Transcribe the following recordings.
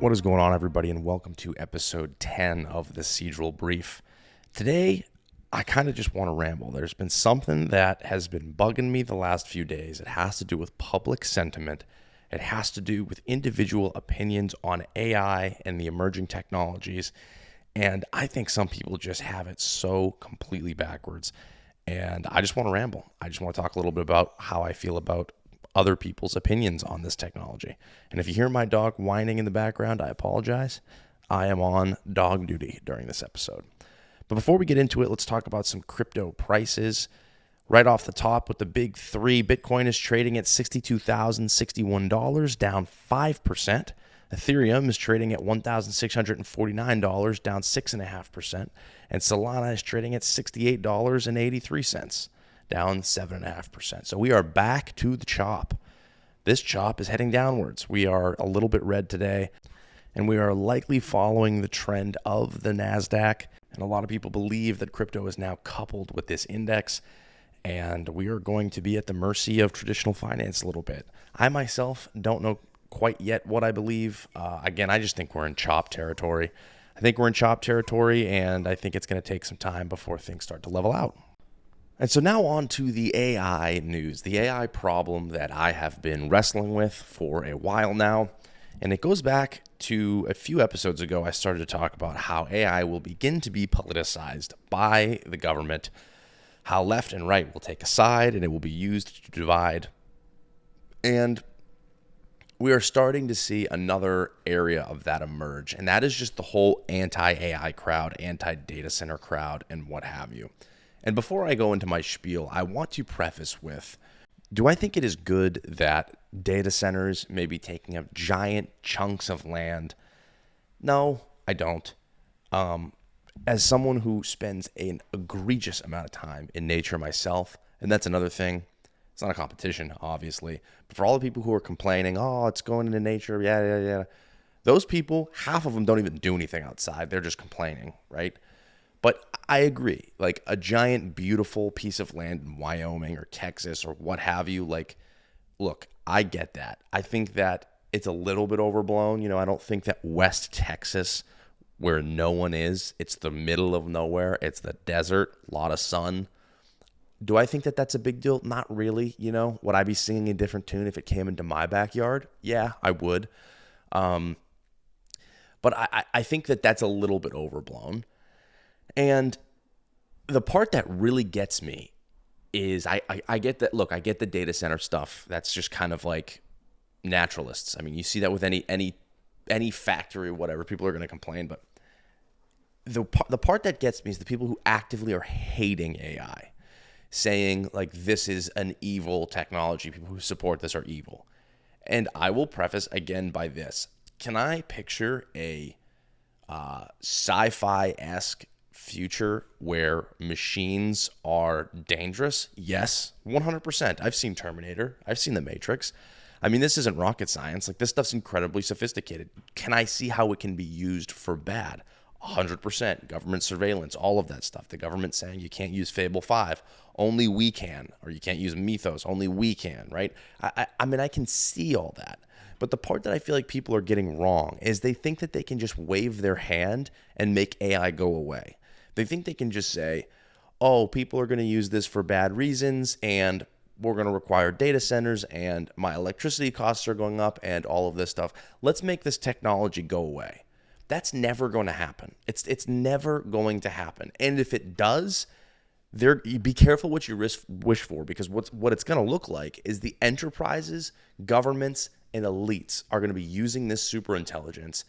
What is going on, everybody, and welcome to episode 10 of the Cedral Brief. Today, I kind of just want to ramble. There's been something that has been bugging me the last few days. It has to do with public sentiment. It has to do with individual opinions on AI and the emerging technologies. And I think some people just have it so completely backwards. And I just want to ramble. I just want to talk a little bit about how I feel about other people's opinions on this technology. And if you hear my dog whining in the background, I apologize. I am on dog duty during this episode. But before we get into it, let's talk about some crypto prices. Right off the top with the big three, Bitcoin is trading at $62,061, down 5%. Ethereum is trading at $1,649, down 6.5%. And Solana is trading at $68.83. down 7.5%. So we are back to the chop. This chop is heading downwards. We are a little bit red today, and we are likely following the trend of the NASDAQ. And a lot of people believe that crypto is now coupled with this index, and we are going to be at the mercy of traditional finance a little bit. I myself don't know quite yet what I believe. Again, I just think we're in chop territory. I think we're in chop territory, and I think it's going to take some time before things start to level out. And so now on to the AI news, the AI problem that I have been wrestling with for a while now. And it goes back to a few episodes ago. I started to talk about how AI will begin to be politicized by the government, how left and right will take a side and it will be used to divide. And we are starting to see another area of that emerge. And that is just the whole anti-AI crowd, anti-data center crowd, and what have you. And before I go into my spiel, I want to preface with, do I think it is good that data centers may be taking up giant chunks of land? No, I don't. As someone who spends an egregious amount of time in nature myself, and that's another thing, it's not a competition, obviously, but for all the people who are complaining, oh, it's going into nature, yeah, those people, half of them don't even do anything outside. They're just complaining, right? But I agree, like a giant, beautiful piece of land in Wyoming or Texas or what have you, like, look, I get that. I think that it's a little bit overblown. I don't think that West Texas, where no one is, it's the middle of nowhere, it's the desert, a lot of sun. Do I think that that's a big deal? Not really. Would I be singing a different tune if it came into my backyard? Yeah, I would. But I think that that's a little bit overblown. And the part that really gets me is I get that. Look, I get the data center stuff. That's just kind of like naturalists. I mean, you see that with any factory or whatever. People are going to complain. But the part that gets me is the people who actively are hating AI, saying like this is an evil technology. People who support this are evil. And I will preface again by this. Can I picture a sci-fi-esque future where machines are dangerous? Yes, 100%. I've seen Terminator. I've seen The Matrix. I mean, this isn't rocket science. Like, this stuff's incredibly sophisticated. Can I see how it can be used for bad? 100%. Government surveillance, all of that stuff. The government saying you can't use Fable 5. Only we can. Or you can't use Mythos. Only we can, right? I mean, I can see all that. But the part that I feel like people are getting wrong is they think that they can just wave their hand and make AI go away. They think they can just say, oh, people are going to use this for bad reasons, and we're going to require data centers, and my electricity costs are going up, and all of this stuff. Let's make this technology go away. That's never going to happen. It's never going to happen. And if it does, be careful what you wish for, because what it's going to look like is the enterprises, governments, and elites are going to be using this superintelligence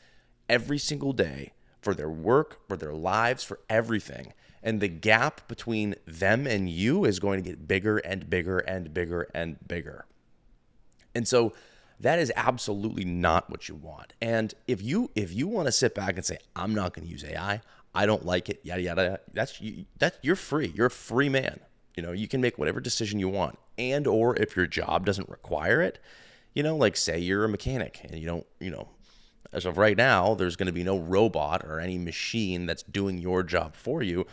every single day for their work, for their lives, for everything. And the gap between them and you is going to get bigger and bigger and bigger and bigger. And so that is absolutely not what you want. And if you want to sit back and say, I'm not going to use AI, I don't like it, yada, yada, you're free. You're a free man. You can make whatever decision you want. And or if your job doesn't require it, like say you're a mechanic and you don't, as of right now, there's going to be no robot or any machine that's doing your job for you.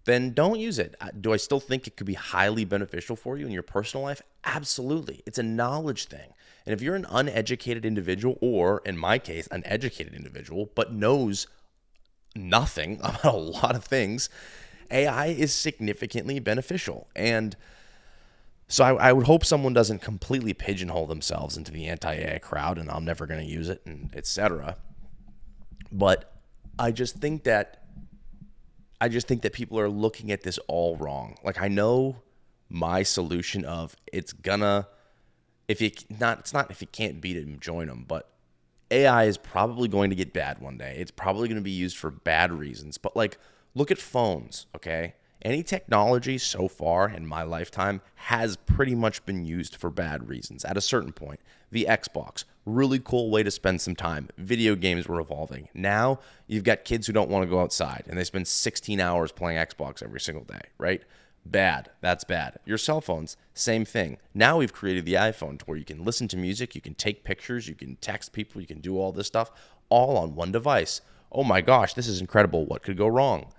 then don't use it. Do I still think it could be highly beneficial for you in your personal life? Absolutely. It's a knowledge thing. And if you're an uneducated individual, or in my case, an educated individual, but knows nothing about a lot of things, AI is significantly beneficial. And so I would hope someone doesn't completely pigeonhole themselves into the anti-AI crowd and I'm never going to use it and etc. But I just think that people are looking at this all wrong. Like, I know my solution of it's not if you can't beat it, join them, but AI is probably going to get bad one day. It's probably going to be used for bad reasons. But like, look at phones, okay? Any technology so far in my lifetime has pretty much been used for bad reasons at a certain point. The Xbox, really cool way to spend some time. Video games were evolving. Now you've got kids who don't want to go outside and they spend 16 hours playing Xbox every single day, right? Bad. That's bad. Your cell phones, same thing. Now we've created the iPhone to where you can listen to music, you can take pictures, you can text people, you can do all this stuff all on one device. Oh my gosh, this is incredible. What could go wrong?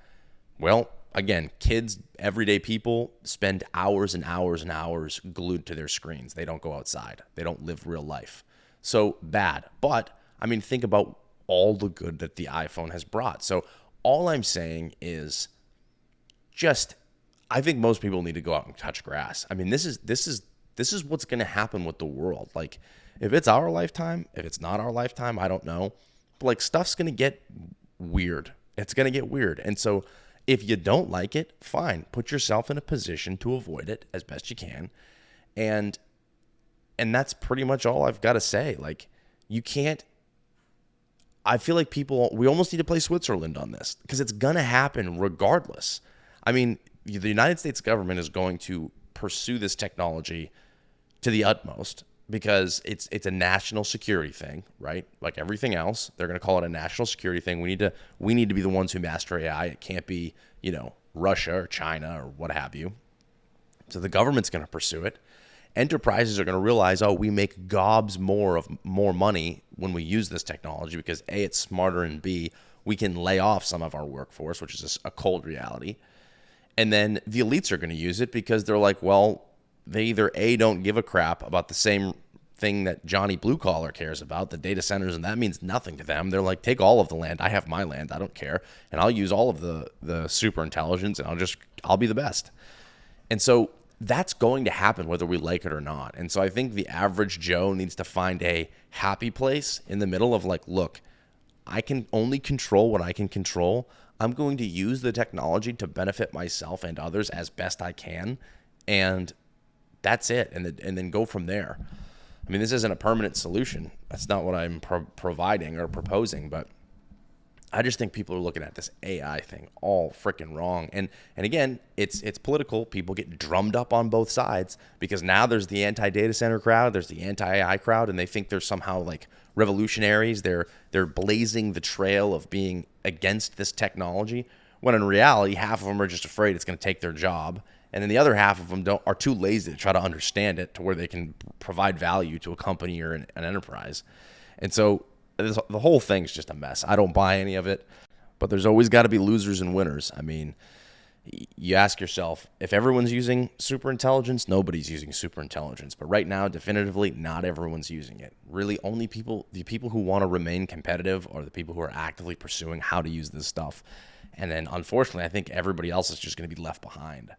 Well, again, kids, everyday people spend hours and hours and hours glued to their screens. They don't go outside. They don't live real life. So bad. But, I mean, think about all the good that the iPhone has brought. So all I'm saying is just, I think most people need to go out and touch grass. I mean, this is what's going to happen with the world. Like, if it's our lifetime, if it's not our lifetime, I don't know. But like, stuff's going to get weird. It's going to get weird. And so if you don't like it, fine. Put yourself in a position to avoid it as best you can. And that's pretty much all I've got to say. Like, you can't, I feel like we almost need to play Switzerland on this because it's going to happen regardless. I mean, the United States government is going to pursue this technology to the utmost because it's a national security thing, right? Like everything else, they're going to call it a national security thing. We need to be the ones who master AI. It can't be, Russia or China or what have you. So the government's going to pursue it. Enterprises are going to realize, oh, we make gobs more money when we use this technology because A, it's smarter, and B, we can lay off some of our workforce, which is a cold reality. And then the elites are going to use it because they're like, well, they either A, don't give a crap about the same thing that Johnny Blue Collar cares about, the data centers, and that means nothing to them. They're like, take all of the land. I have my land. I don't care. And I'll use all of the super intelligence and I'll be the best. And so that's going to happen whether we like it or not. And so I think the average Joe needs to find a happy place in the middle of like, look, I can only control what I can control. I'm going to use the technology to benefit myself and others as best I can. And that's it. And then go from there. I mean, this isn't a permanent solution. That's not what I'm providing or proposing, but I just think people are looking at this AI thing all freaking wrong. And again, it's political. People get drummed up on both sides because now there's the anti-data center crowd, there's the anti-AI crowd, and they think they're somehow like revolutionaries. They're blazing the trail of being against this technology, when in reality, half of them are just afraid it's going to take their job. And then the other half of them are too lazy to try to understand it to where they can provide value to a company or an enterprise. And so the whole thing's just a mess. I don't buy any of it, but there's always got to be losers and winners. I mean, you ask yourself, if everyone's using superintelligence, nobody's using superintelligence. But right now, definitively, not everyone's using it. Really, only the people who want to remain competitive are the people who are actively pursuing how to use this stuff. And then, unfortunately, I think everybody else is just going to be left behind.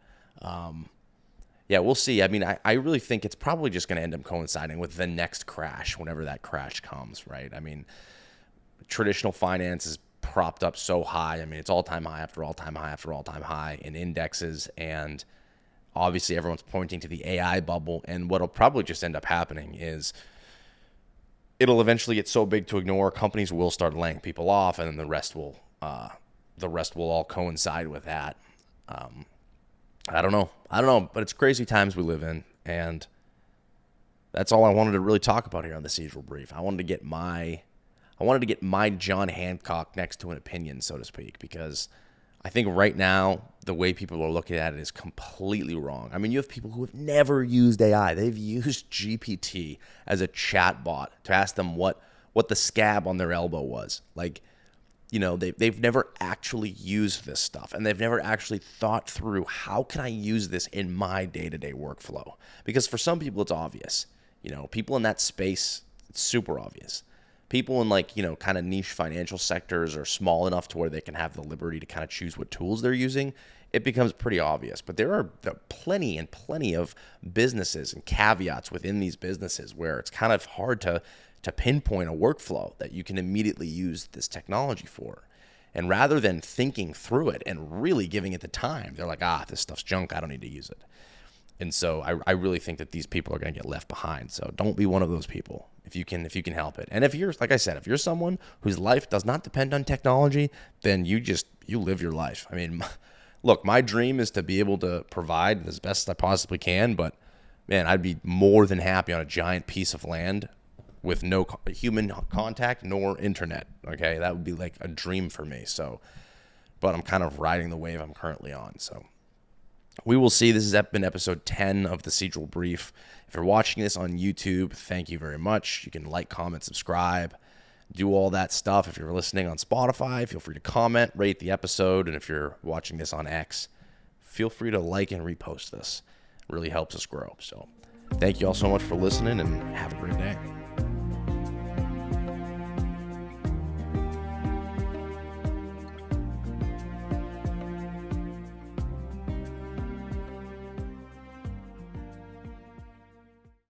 Yeah, we'll see. I mean, I really think it's probably just going to end up coinciding with the next crash, whenever that crash comes, right? I mean, traditional finance is propped up so high. I mean, it's all-time high after all-time high after all-time high in indexes, and obviously everyone's pointing to the AI bubble, and what'll probably just end up happening is it'll eventually get so big to ignore, companies will start laying people off, and then the rest will all coincide with that. I don't know, but it's crazy times we live in, and that's all I wanted to really talk about here on the Cedral Brief. I wanted to get my John Hancock next to an opinion, so to speak, because I think right now the way people are looking at it is completely wrong. I mean, you have people who have never used AI. They've used GPT as a chat bot to ask them what the scab on their elbow was. Like, they've never actually used this stuff, and they've never actually thought through, how can I use this in my day-to-day workflow? Because for some people it's obvious. People in that space, it's super obvious. People in kind of niche financial sectors are small enough to where they can have the liberty to kind of choose what tools they're using. It becomes pretty obvious. But there are plenty and plenty of businesses and caveats within these businesses where it's kind of hard to pinpoint a workflow that you can immediately use this technology for. And rather than thinking through it and really giving it the time, they're like, this stuff's junk, I don't need to use it. And so I really think that these people are going to get left behind. So don't be one of those people if you can help it. And if you're, like I said, if you're someone whose life does not depend on technology, then you live your life. I mean, look, my dream is to be able to provide as best as I possibly can, but man, I'd be more than happy on a giant piece of land with no human contact nor internet. Okay, that would be like a dream for me. So, but I'm kind of riding the wave I'm currently on. So we will see. This has been episode 10 of the Cedral Brief. If you're watching this on YouTube, thank you very much. You can like, comment, subscribe, do all that stuff. If you're listening on Spotify, feel free to comment, rate the episode. And if you're watching this on X, feel free to like and repost this. It really helps us grow. So thank you all so much for listening, and have a great day.